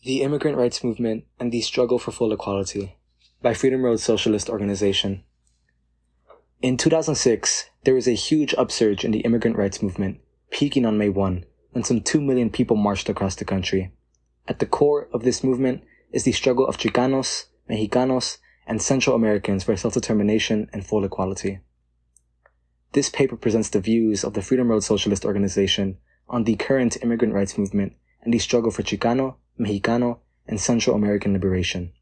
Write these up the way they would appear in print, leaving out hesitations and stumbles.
The Immigrant Rights Movement and the Struggle for Full Equality by Road Socialist Organization. In 2006, there was a huge upsurge in the immigrant rights movement, peaking on May 1, when some 2 million people marched across the country. At the core of this movement is the struggle of Chicanos, Mexicanos, and Central Americans for self-determination and full equality. This paper presents the views of the Road Socialist Organization on the current immigrant rights movement and the struggle for Chicano, Mexicano, and Central American liberation.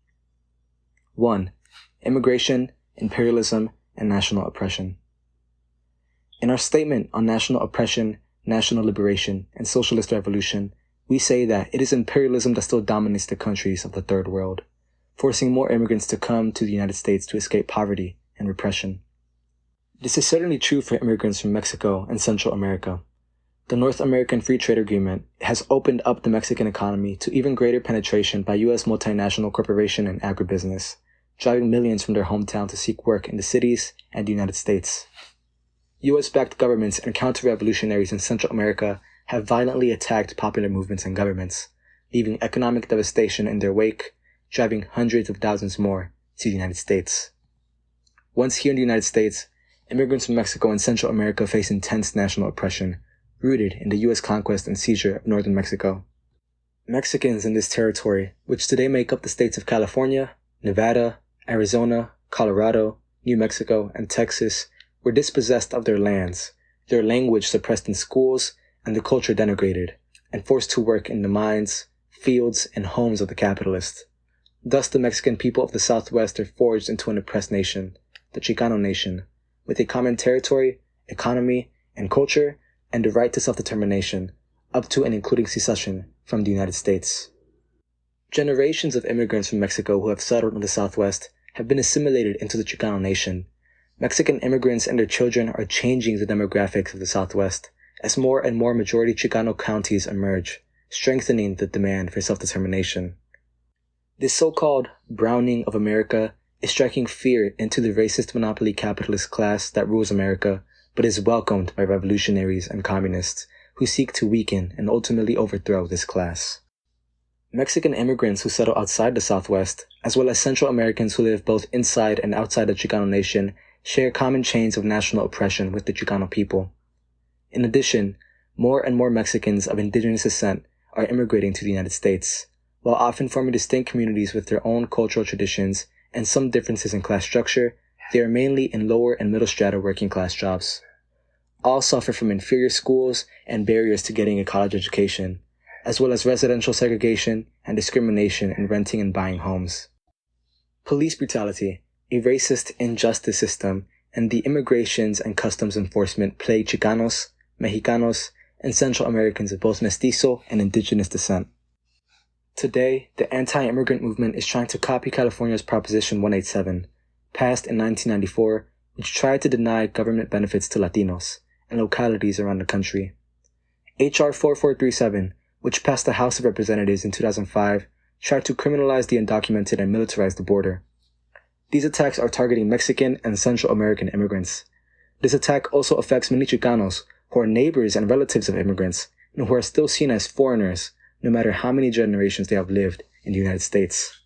1. Immigration, imperialism, and national oppression. In our statement on national oppression, national liberation, and socialist revolution, we say that it is imperialism that still dominates the countries of the Third World, forcing more immigrants to come to the United States to escape poverty and repression. This is certainly true for immigrants from Mexico and Central America. The North American Free Trade Agreement has opened up the Mexican economy to even greater penetration by U.S. multinational corporation and agribusiness, driving millions from their hometown to seek work in the cities and the United States. U.S.-backed governments and counter-revolutionaries in Central America have violently attacked popular movements and governments, leaving economic devastation in their wake, driving hundreds of thousands more to the United States. Once here in the United States, immigrants from Mexico and Central America face intense national oppression, rooted in the U.S. conquest and seizure of northern Mexico. Mexicans in this territory, which today make up the states of California, Nevada, Arizona, Colorado, New Mexico, and Texas, were dispossessed of their lands, their language suppressed in schools, and the culture denigrated, and forced to work in the mines, fields, and homes of the capitalists. Thus the Mexican people of the Southwest are forged into an oppressed nation, the Chicano nation, with a common territory, economy, and culture, and the right to self-determination, up to and including secession from the United States. Generations of immigrants from Mexico who have settled in the Southwest have been assimilated into the Chicano nation. Mexican immigrants and their children are changing the demographics of the Southwest as more and more majority Chicano counties emerge, strengthening the demand for self-determination. This so-called browning of America is striking fear into the racist monopoly capitalist class that rules America, but is welcomed by revolutionaries and communists who seek to weaken and ultimately overthrow this class. Mexican immigrants who settle outside the Southwest, as well as Central Americans who live both inside and outside the Chicano nation, share common chains of national oppression with the Chicano people. In addition, more and more Mexicans of indigenous descent are immigrating to the United States, while often forming distinct communities with their own cultural traditions and some differences in class structure. They are mainly in lower and middle strata working class jobs. All suffer from inferior schools and barriers to getting a college education, as well as residential segregation and discrimination in renting and buying homes. Police brutality, a racist injustice system, and the immigrations and customs enforcement plague Chicanos, Mexicanos, and Central Americans of both mestizo and indigenous descent. Today, the anti-immigrant movement is trying to copy California's Proposition 187, passed in 1994, which tried to deny government benefits to Latinos and localities around the country. H.R. 4437, which passed the House of Representatives in 2005, tried to criminalize the undocumented and militarize the border. These attacks are targeting Mexican and Central American immigrants. This attack also affects many Chicanos, who are neighbors and relatives of immigrants, and who are still seen as foreigners, no matter how many generations they have lived in the United States.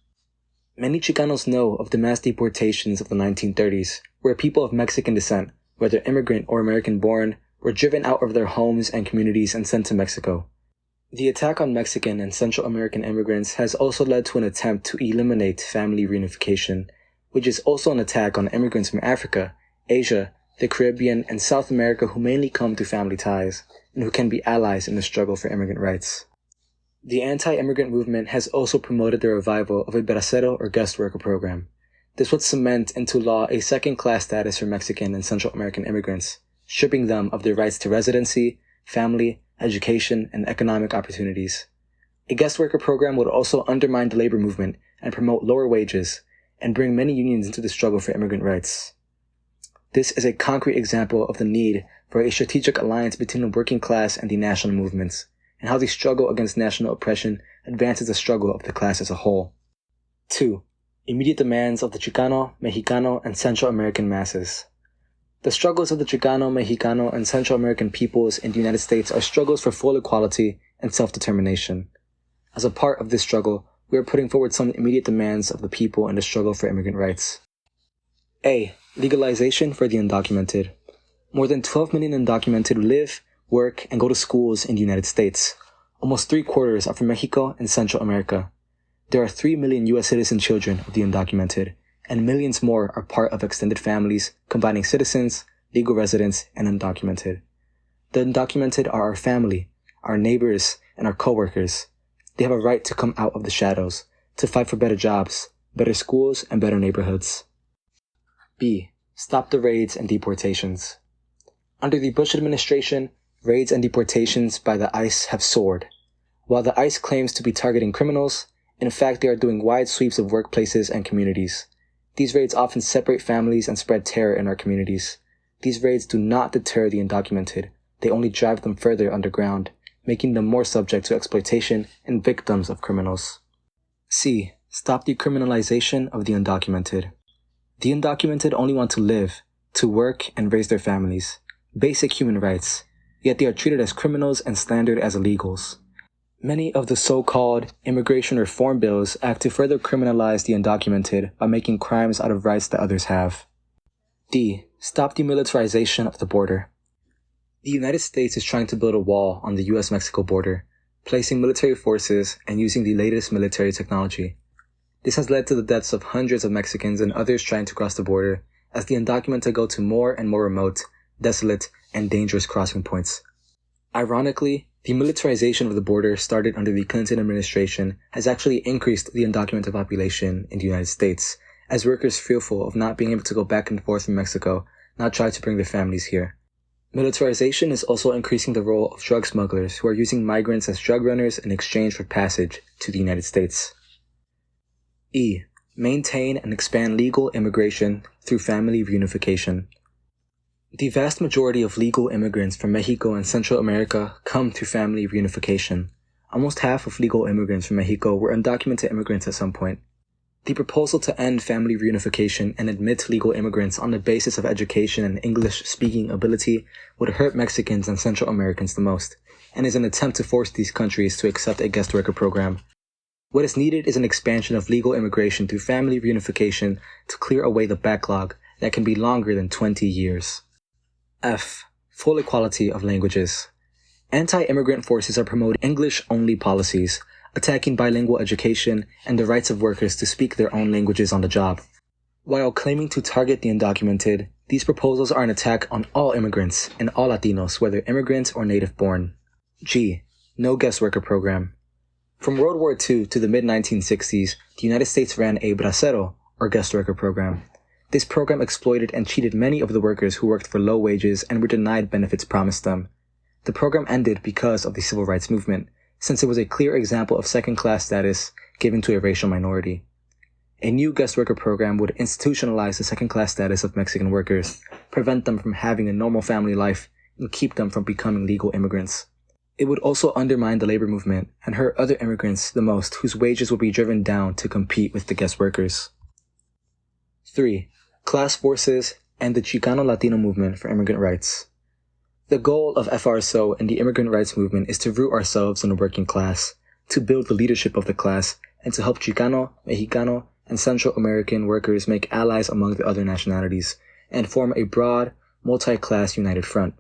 Many Chicanos know of the mass deportations of the 1930s, where people of Mexican descent, whether immigrant or American-born, were driven out of their homes and communities and sent to Mexico. The attack on Mexican and Central American immigrants has also led to an attempt to eliminate family reunification, which is also an attack on immigrants from Africa, Asia, the Caribbean, and South America who mainly come through family ties, and who can be allies in the struggle for immigrant rights. The anti-immigrant movement has also promoted the revival of a bracero or guest worker program. This would cement into law a second-class status for Mexican and Central American immigrants, stripping them of their rights to residency, family, education, and economic opportunities. A guest worker program would also undermine the labor movement and promote lower wages, and bring many unions into the struggle for immigrant rights. This is a concrete example of the need for a strategic alliance between the working class and the national movements, and how the struggle against national oppression advances the struggle of the class as a whole. 2. Immediate demands of the Chicano, Mexicano, and Central American masses. The struggles of the Chicano, Mexicano, and Central American peoples in the United States are struggles for full equality and self-determination. As a part of this struggle, we are putting forward some immediate demands of the people in the struggle for immigrant rights. A. Legalization for the undocumented. More than 12 million undocumented live, work, and go to schools in the United States. Almost 3/4 are from Mexico and Central America. There are 3 million U.S. citizen children of the undocumented, and millions more are part of extended families combining citizens, legal residents, and undocumented. The undocumented are our family, our neighbors, and our co-workers. They have a right to come out of the shadows, to fight for better jobs, better schools, and better neighborhoods. B. Stop the raids and deportations. Under the Bush administration, raids and deportations by the ICE have soared. While the ICE claims to be targeting criminals, in fact they are doing wide sweeps of workplaces and communities. These raids often separate families and spread terror in our communities. These raids do not deter the undocumented, they only drive them further underground, making them more subject to exploitation and victims of criminals. C. Stop the criminalization of the undocumented. The undocumented only want to live, to work, and raise their families. Basic human rights, yet they are treated as criminals and slandered as illegals. Many of the so-called immigration reform bills act to further criminalize the undocumented by making crimes out of rights that others have. D. Stop the militarization of the border. The United States is trying to build a wall on the US-Mexico border, placing military forces and using the latest military technology. This has led to the deaths of hundreds of Mexicans and others trying to cross the border, as the undocumented go to more and more remote, desolate, and dangerous crossing points. Ironically, the militarization of the border started under the Clinton administration has actually increased the undocumented population in the United States, as workers fearful of not being able to go back and forth from Mexico now try to bring their families here. Militarization is also increasing the role of drug smugglers who are using migrants as drug runners in exchange for passage to the United States. E. Maintain and expand legal immigration through family reunification. The vast majority of legal immigrants from Mexico and Central America come through family reunification. Almost half of legal immigrants from Mexico were undocumented immigrants at some point. The proposal to end family reunification and admit legal immigrants on the basis of education and English-speaking ability would hurt Mexicans and Central Americans the most, and is an attempt to force these countries to accept a guest worker program. What is needed is an expansion of legal immigration through family reunification to clear away the backlog that can be longer than 20 years. F. Full equality of languages. Anti-immigrant forces are promoting English-only policies, attacking bilingual education and the rights of workers to speak their own languages on the job. While claiming to target the undocumented, these proposals are an attack on all immigrants and all Latinos, whether immigrant or native-born. G. No guest worker program. From World War II to the mid-1960s, the United States ran a bracero, or guest worker program. This program exploited and cheated many of the workers who worked for low wages and were denied benefits promised them. The program ended because of the civil rights movement, since it was a clear example of second-class status given to a racial minority. A new guest worker program would institutionalize the second-class status of Mexican workers, prevent them from having a normal family life, and keep them from becoming legal immigrants. It would also undermine the labor movement and hurt other immigrants the most whose wages would be driven down to compete with the guest workers. 3. Class forces and the Chicano Latino movement for immigrant rights. The goal of FRSO and the immigrant rights movement is to root ourselves in the working class, to build the leadership of the class, and to help Chicano, Mexicano, and Central American workers make allies among the other nationalities, and form a broad, multi-class united front.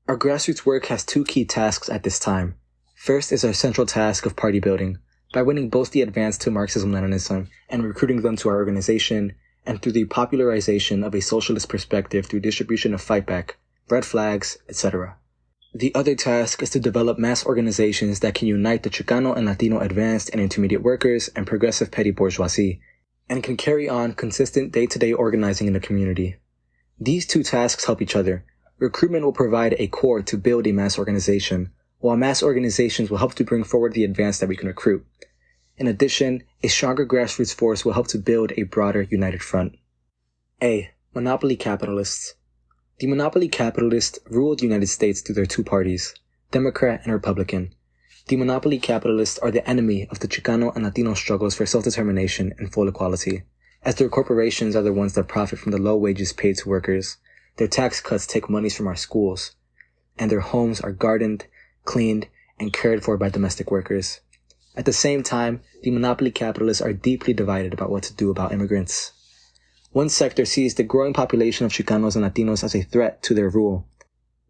Our grassroots work has two key tasks at this time. First is our central task of party building, by winning both the advance to Marxism-Leninism and recruiting them to our organization, and through the popularization of a socialist perspective through distribution of fightback, red flags, etc. The other task is to develop mass organizations that can unite the Chicano and Latino advanced and intermediate workers and progressive petty bourgeoisie, and can carry on consistent day-to-day organizing in the community. These two tasks help each other. Recruitment will provide a core to build a mass organization, while mass organizations will help to bring forward the advance that we can recruit. In addition, a stronger grassroots force will help to build a broader united front. A. Monopoly capitalists. The monopoly capitalists ruled the United States through their two parties, Democrat and Republican. The monopoly capitalists are the enemy of the Chicano and Latino struggles for self-determination and full equality, as their corporations are the ones that profit from the low wages paid to workers. Their tax cuts take monies from our schools, and their homes are gardened, cleaned, and cared for by domestic workers. At the same time, the monopoly capitalists are deeply divided about what to do about immigrants. One sector sees the growing population of Chicanos and Latinos as a threat to their rule.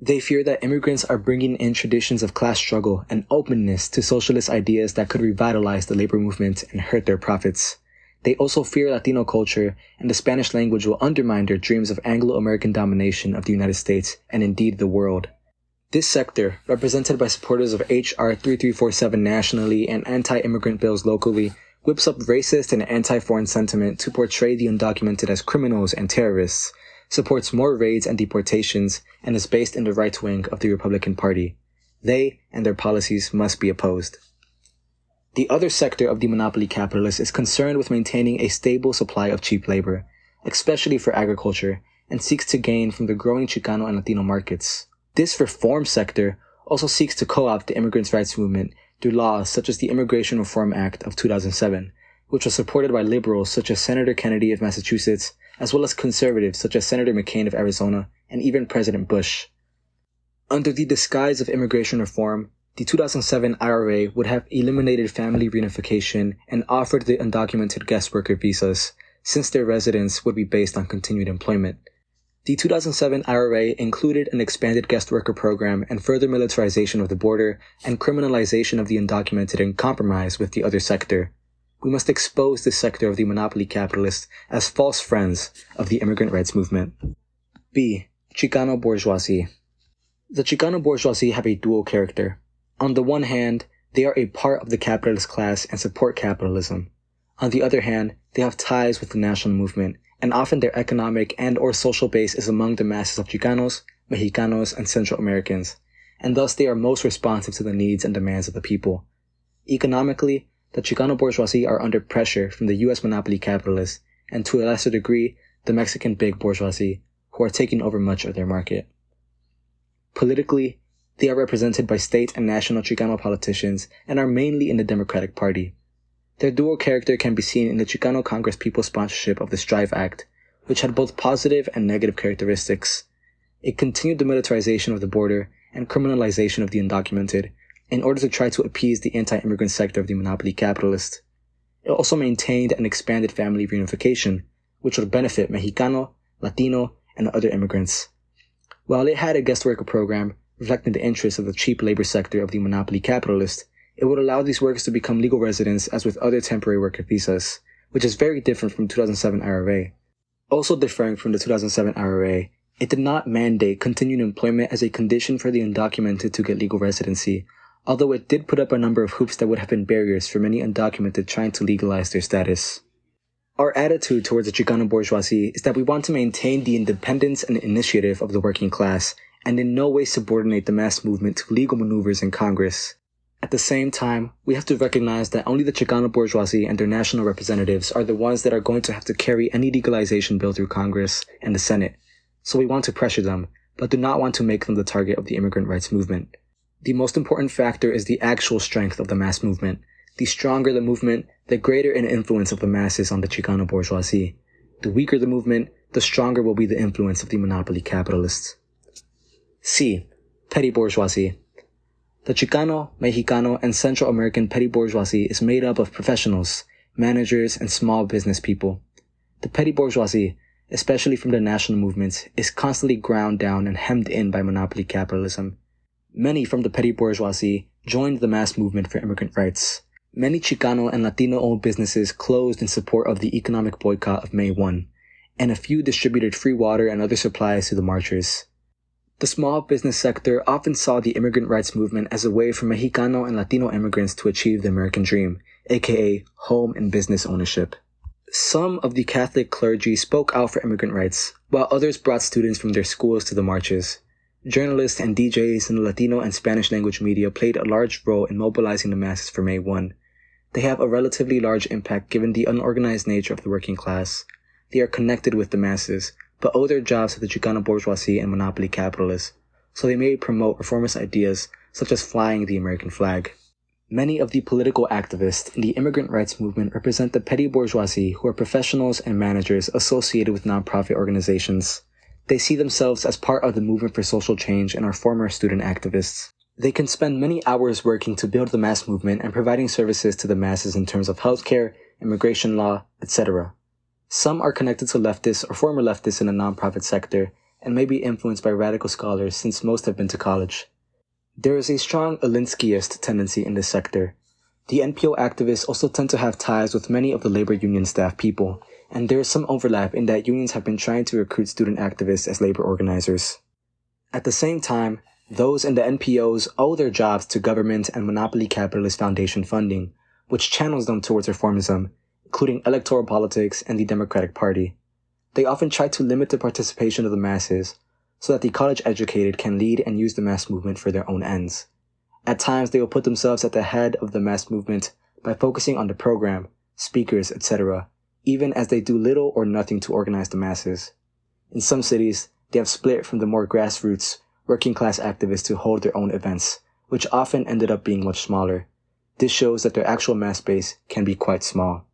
They fear that immigrants are bringing in traditions of class struggle and openness to socialist ideas that could revitalize the labor movement and hurt their profits. They also fear Latino culture and the Spanish language will undermine their dreams of Anglo-American domination of the United States and indeed the world. This sector, represented by supporters of H.R. 3347 nationally and anti-immigrant bills locally, whips up racist and anti-foreign sentiment to portray the undocumented as criminals and terrorists, supports more raids and deportations, and is based in the right wing of the Republican Party. They and their policies must be opposed. The other sector of the monopoly capitalists is concerned with maintaining a stable supply of cheap labor, especially for agriculture, and seeks to gain from the growing Chicano and Latino markets. This reform sector also seeks to co-opt the immigrants' rights movement through laws such as the Immigration Reform Act of 2007, which was supported by liberals such as Senator Kennedy of Massachusetts, as well as conservatives such as Senator McCain of Arizona, and even President Bush. Under the disguise of immigration reform, the 2007 IRA would have eliminated family reunification and offered the undocumented guest worker visas, since their residence would be based on continued employment. The 2007 IRA included an expanded guest worker program and further militarization of the border and criminalization of the undocumented in compromise with the other sector. We must expose this sector of the monopoly capitalists as false friends of the immigrant rights movement. B. Chicano bourgeoisie. The Chicano bourgeoisie have a dual character. On the one hand, they are a part of the capitalist class and support capitalism. On the other hand, they have ties with the national movement, and often their economic and or social base is among the masses of Chicanos, Mexicanos, and Central Americans, and thus they are most responsive to the needs and demands of the people. Economically, the Chicano bourgeoisie are under pressure from the U.S. monopoly capitalists, and to a lesser degree, the Mexican big bourgeoisie, who are taking over much of their market. Politically, they are represented by state and national Chicano politicians and are mainly in the Democratic Party. Their dual character can be seen in the Chicano Congress People's sponsorship of the Strive Act, which had both positive and negative characteristics. It continued the militarization of the border and criminalization of the undocumented in order to try to appease the anti-immigrant sector of the monopoly capitalist. It also maintained and expanded family reunification, which would benefit Mexicano, Latino, and other immigrants. While it had a guest worker program reflecting the interests of the cheap labor sector of the monopoly capitalist, it would allow these workers to become legal residents as with other temporary worker visas, which is very different from 2007 IRA. Also differing from the 2007 IRA, it did not mandate continued employment as a condition for the undocumented to get legal residency, although it did put up a number of hoops that would have been barriers for many undocumented trying to legalize their status. Our attitude towards the Chicano bourgeoisie is that we want to maintain the independence and initiative of the working class, and in no way subordinate the mass movement to legal maneuvers in Congress. At the same time, we have to recognize that only the Chicano bourgeoisie and their national representatives are the ones that are going to have to carry any legalization bill through Congress and the Senate, so we want to pressure them, but do not want to make them the target of the immigrant rights movement. The most important factor is the actual strength of the mass movement. The stronger the movement, the greater an influence of the masses on the Chicano bourgeoisie. The weaker the movement, the stronger will be the influence of the monopoly capitalists. C. Petty bourgeoisie. The Chicano, Mexicano, and Central American petty bourgeoisie is made up of professionals, managers, and small business people. The petty bourgeoisie, especially from the national movements, is constantly ground down and hemmed in by monopoly capitalism. Many from the petty bourgeoisie joined the mass movement for immigrant rights. Many Chicano and Latino-owned businesses closed in support of the economic boycott of May 1, and a few distributed free water and other supplies to the marchers. The small business sector often saw the immigrant rights movement as a way for Mexicano and Latino immigrants to achieve the American dream, aka home and business ownership. Some of the Catholic clergy spoke out for immigrant rights, while others brought students from their schools to the marches. Journalists and DJs in the Latino and Spanish language media played a large role in mobilizing the masses for May 1. They have a relatively large impact given the unorganized nature of the working class. They are connected with the masses, but owe their jobs to the Chicano bourgeoisie and monopoly capitalists, so they may promote reformist ideas such as flying the American flag. Many of the political activists in the immigrant rights movement represent the petty bourgeoisie who are professionals and managers associated with nonprofit organizations. They see themselves as part of the movement for social change and are former student activists. They can spend many hours working to build the mass movement and providing services to the masses in terms of healthcare, immigration law, etc. Some are connected to leftists or former leftists in the nonprofit sector and may be influenced by radical scholars since most have been to college. There is a strong Alinskyist tendency in this sector. The NPO activists also tend to have ties with many of the labor union staff people, and there is some overlap in that unions have been trying to recruit student activists as labor organizers. At the same time, those in the NPOs owe their jobs to government and monopoly capitalist foundation funding, which channels them towards reformism, including electoral politics and the Democratic Party. They often try to limit the participation of the masses, so that the college-educated can lead and use the mass movement for their own ends. At times, they will put themselves at the head of the mass movement by focusing on the program, speakers, etc., even as they do little or nothing to organize the masses. In some cities, they have split from the more grassroots, working-class activists to hold their own events, which often ended up being much smaller. This shows that their actual mass base can be quite small.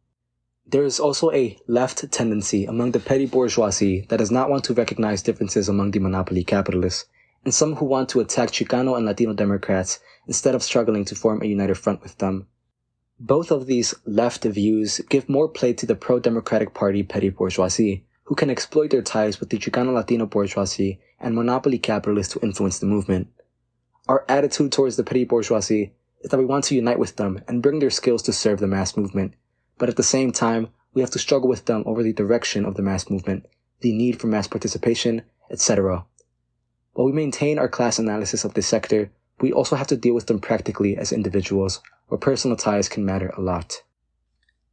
There is also a left tendency among the petty bourgeoisie that does not want to recognize differences among the monopoly capitalists, and some who want to attack Chicano and Latino Democrats instead of struggling to form a united front with them. Both of these left views give more play to the pro-democratic party petty bourgeoisie, who can exploit their ties with the Chicano-Latino bourgeoisie and monopoly capitalists to influence the movement. Our attitude towards the petty bourgeoisie is that we want to unite with them and bring their skills to serve the mass movement, but at the same time, we have to struggle with them over the direction of the mass movement, the need for mass participation, etc. While we maintain our class analysis of this sector, we also have to deal with them practically as individuals, where personal ties can matter a lot.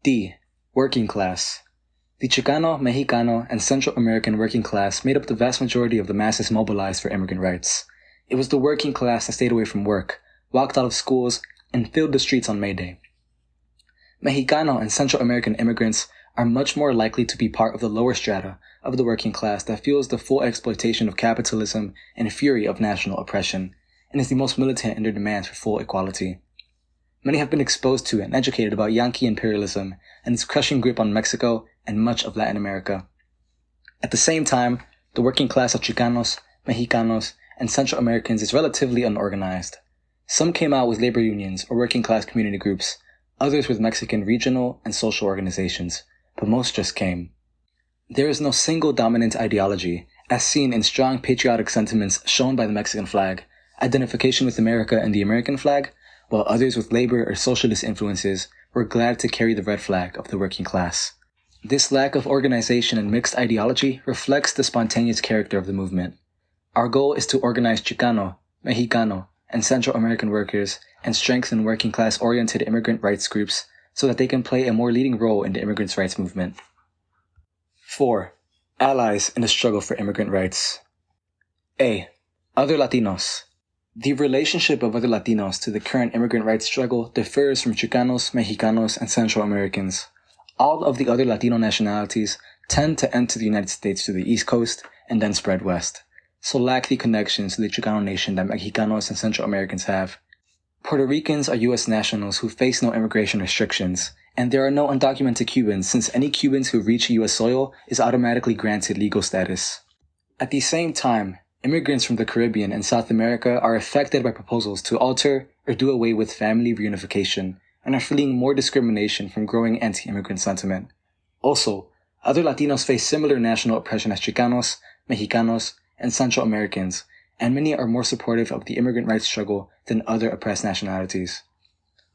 D. Working class. The Chicano, Mexicano, and Central American working class made up the vast majority of the masses mobilized for immigrant rights. It was the working class that stayed away from work, walked out of schools, and filled the streets on May Day. Mexicano and Central American immigrants are much more likely to be part of the lower strata of the working class that feels the full exploitation of capitalism and fury of national oppression, and is the most militant in their demands for full equality. Many have been exposed to and educated about Yankee imperialism and its crushing grip on Mexico and much of Latin America. At the same time, the working class of Chicanos, Mexicanos, and Central Americans is relatively unorganized. Some came out with labor unions or working class community groups, others with Mexican regional and social organizations, but most just came. There is no single dominant ideology, as seen in strong patriotic sentiments shown by the Mexican flag, identification with America and the American flag, while others with labor or socialist influences were glad to carry the red flag of the working class. This lack of organization and mixed ideology reflects the spontaneous character of the movement. Our goal is to organize Chicano, Mexicano, and Central American workers and strengthen working class-oriented immigrant rights groups so that they can play a more leading role in the immigrants' rights movement. 4. Allies in the struggle for immigrant rights. A. Other Latinos. The relationship of other Latinos to the current immigrant rights struggle differs from Chicanos, Mexicanos, and Central Americans. All of the other Latino nationalities tend to enter the United States through the East Coast and then spread west, so lack the connections to the Chicano nation that Mexicanos and Central Americans have. Puerto Ricans are U.S. nationals who face no immigration restrictions, and there are no undocumented Cubans since any Cubans who reach U.S. soil is automatically granted legal status. At the same time, immigrants from the Caribbean and South America are affected by proposals to alter or do away with family reunification and are fleeing more discrimination from growing anti-immigrant sentiment. Also, other Latinos face similar national oppression as Chicanos, Mexicanos, and Central Americans, and many are more supportive of the immigrant rights struggle than other oppressed nationalities.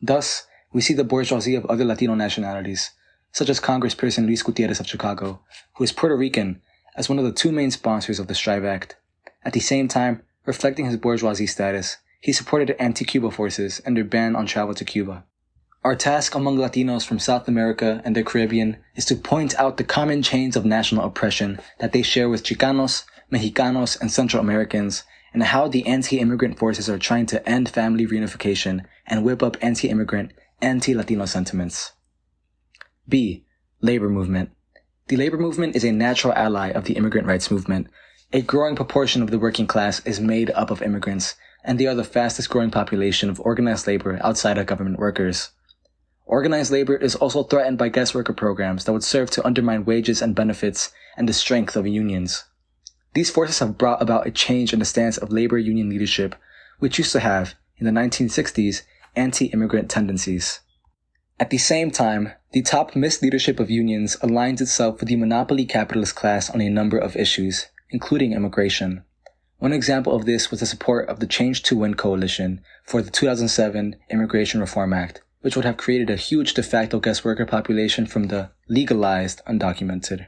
Thus, we see the bourgeoisie of other Latino nationalities, such as Congressperson Luis Gutierrez of Chicago, who is Puerto Rican, as one of the two main sponsors of the Strive Act. At the same time, reflecting his bourgeoisie status, he supported anti-Cuba forces and their ban on travel to Cuba. Our task among Latinos from South America and the Caribbean is to point out the common chains of national oppression that they share with Chicanos, Mexicanos, and Central Americans, and how the anti-immigrant forces are trying to end family reunification and whip up anti-immigrant, anti-Latino sentiments. B. Labor movement. The labor movement is a natural ally of the immigrant rights movement. A growing proportion of the working class is made up of immigrants, and they are the fastest growing population of organized labor outside of government workers. Organized labor is also threatened by guest worker programs that would serve to undermine wages and benefits and the strength of unions. These forces have brought about a change in the stance of labor union leadership, which used to have, in the 1960s, anti-immigrant tendencies. At the same time, the top misleadership of unions aligns itself with the monopoly capitalist class on a number of issues, including immigration. One example of this was the support of the Change to Win coalition for the 2007 Immigration Reform Act, which would have created a huge de facto guest worker population from the legalized undocumented.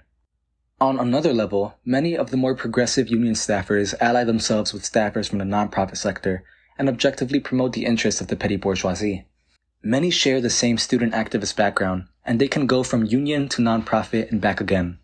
On another level, many of the more progressive union staffers ally themselves with staffers from the nonprofit sector and objectively promote the interests of the petty bourgeoisie. Many share the same student activist background, and they can go from union to nonprofit and back again.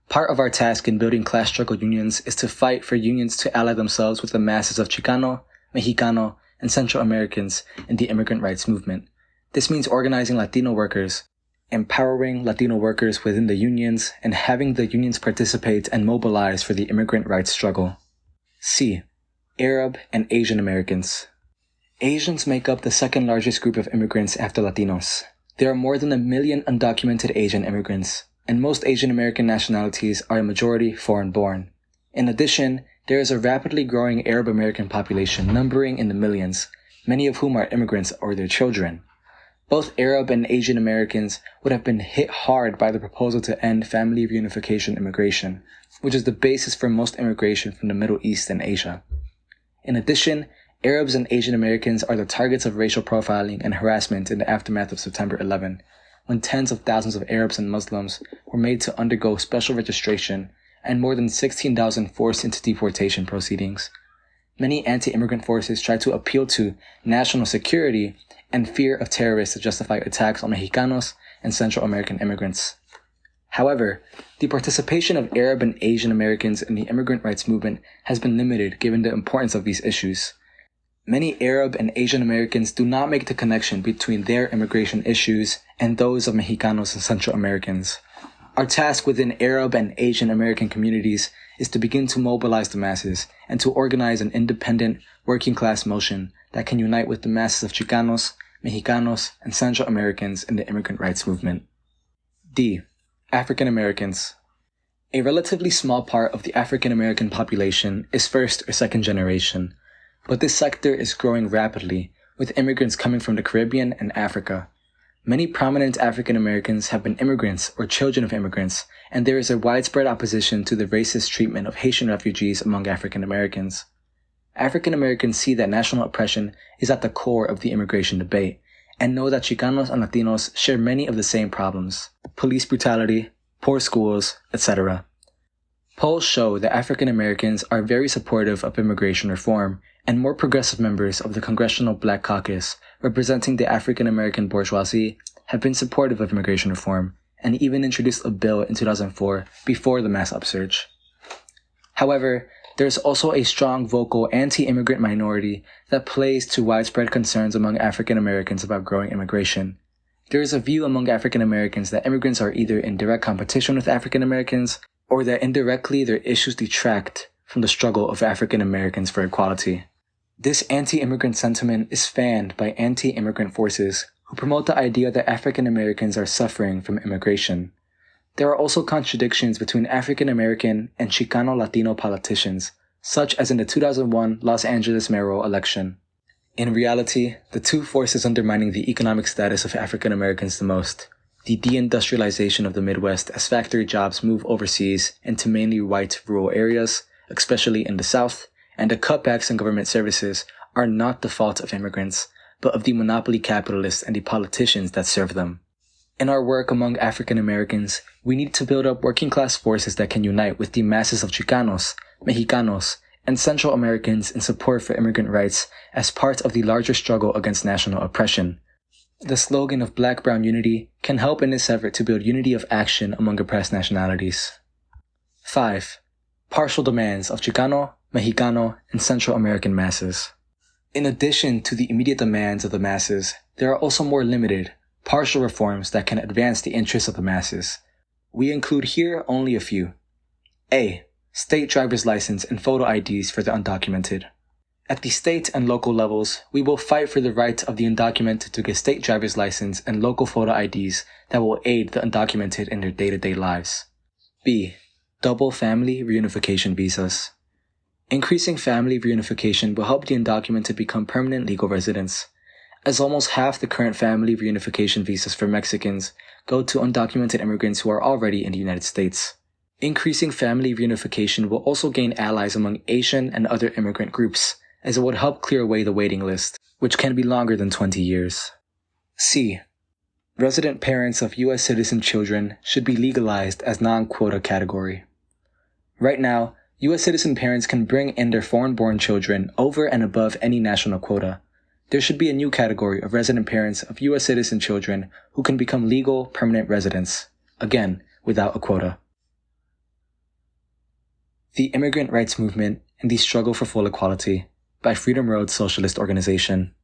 Part of our task in building class struggle unions is to fight for unions to ally themselves with the masses of Chicano, Mexicano, and Central Americans in the immigrant rights movement. This means organizing Latino workers, empowering Latino workers within the unions, and having the unions participate and mobilize for the immigrant rights struggle. C. Arab and Asian Americans. Asians make up the second largest group of immigrants after Latinos. There are more than 1 million undocumented Asian immigrants, and most Asian American nationalities are a majority foreign-born. In addition, there is a rapidly growing Arab American population numbering in the millions, many of whom are immigrants or their children. Both Arab and Asian Americans would have been hit hard by the proposal to end family reunification immigration, which is the basis for most immigration from the Middle East and Asia. In addition, Arabs and Asian Americans are the targets of racial profiling and harassment in the aftermath of September 11, when tens of thousands of Arabs and Muslims were made to undergo special registration and more than 16,000 forced into deportation proceedings. Many anti-immigrant forces try to appeal to national security and fear of terrorists to justify attacks on Mexicanos and Central American immigrants. However, the participation of Arab and Asian Americans in the immigrant rights movement has been limited given the importance of these issues. Many Arab and Asian Americans do not make the connection between their immigration issues and those of Mexicanos and Central Americans. Our task within Arab and Asian American communities is to begin to mobilize the masses and to organize an independent, working-class motion that can unite with the masses of Chicanos, Mexicanos, and Central Americans in the immigrant rights movement. D. African Americans. A relatively small part of the African American population is first or second generation, but this sector is growing rapidly, with immigrants coming from the Caribbean and Africa. Many prominent African Americans have been immigrants or children of immigrants, and there is a widespread opposition to the racist treatment of Haitian refugees among African Americans. African Americans see that national oppression is at the core of the immigration debate, and know that Chicanos and Latinos share many of the same problems: police brutality, poor schools, etc. Polls show that African Americans are very supportive of immigration reform, and more progressive members of the Congressional Black Caucus, representing the African American bourgeoisie, have been supportive of immigration reform, and even introduced a bill in 2004 before the mass upsurge. However, there is also a strong vocal anti-immigrant minority that plays to widespread concerns among African Americans about growing immigration. There is a view among African Americans that immigrants are either in direct competition with African Americans, or that indirectly their issues detract from the struggle of African Americans for equality. This anti-immigrant sentiment is fanned by anti-immigrant forces who promote the idea that African Americans are suffering from immigration. There are also contradictions between African American and Chicano Latino politicians, such as in the 2001 Los Angeles mayoral election. In reality, the two forces undermining the economic status of African Americans the most, the deindustrialization of the Midwest as factory jobs move overseas into mainly white rural areas, especially in the South, and the cutbacks in government services are not the fault of immigrants, but of the monopoly capitalists and the politicians that serve them. In our work among African Americans, we need to build up working class forces that can unite with the masses of Chicanos, Mexicanos, and Central Americans in support for immigrant rights as part of the larger struggle against national oppression. The slogan of Black-Brown Unity can help in this effort to build unity of action among oppressed nationalities. 5. Partial demands of Chicano, Mexicano, and Central American masses. In addition to the immediate demands of the masses, there are also more limited, partial reforms that can advance the interests of the masses. We include here only a few. A. State driver's license and photo IDs for the undocumented. At the state and local levels, we will fight for the right of the undocumented to get state driver's license and local photo IDs that will aid the undocumented in their day-to-day lives. B. Double family reunification visas. Increasing family reunification will help the undocumented become permanent legal residents, as almost half the current family reunification visas for Mexicans go to undocumented immigrants who are already in the United States. Increasing family reunification will also gain allies among Asian and other immigrant groups, as it would help clear away the waiting list, which can be longer than 20 years. C. Resident parents of U.S. citizen children should be legalized as non-quota category. Right now, U.S. citizen parents can bring in their foreign-born children over and above any national quota. There should be a new category of resident parents of U.S. citizen children who can become legal permanent residents, again, without a quota. The Immigrant Rights Movement and the Struggle for Full Equality by Freedom Road Socialist Organization.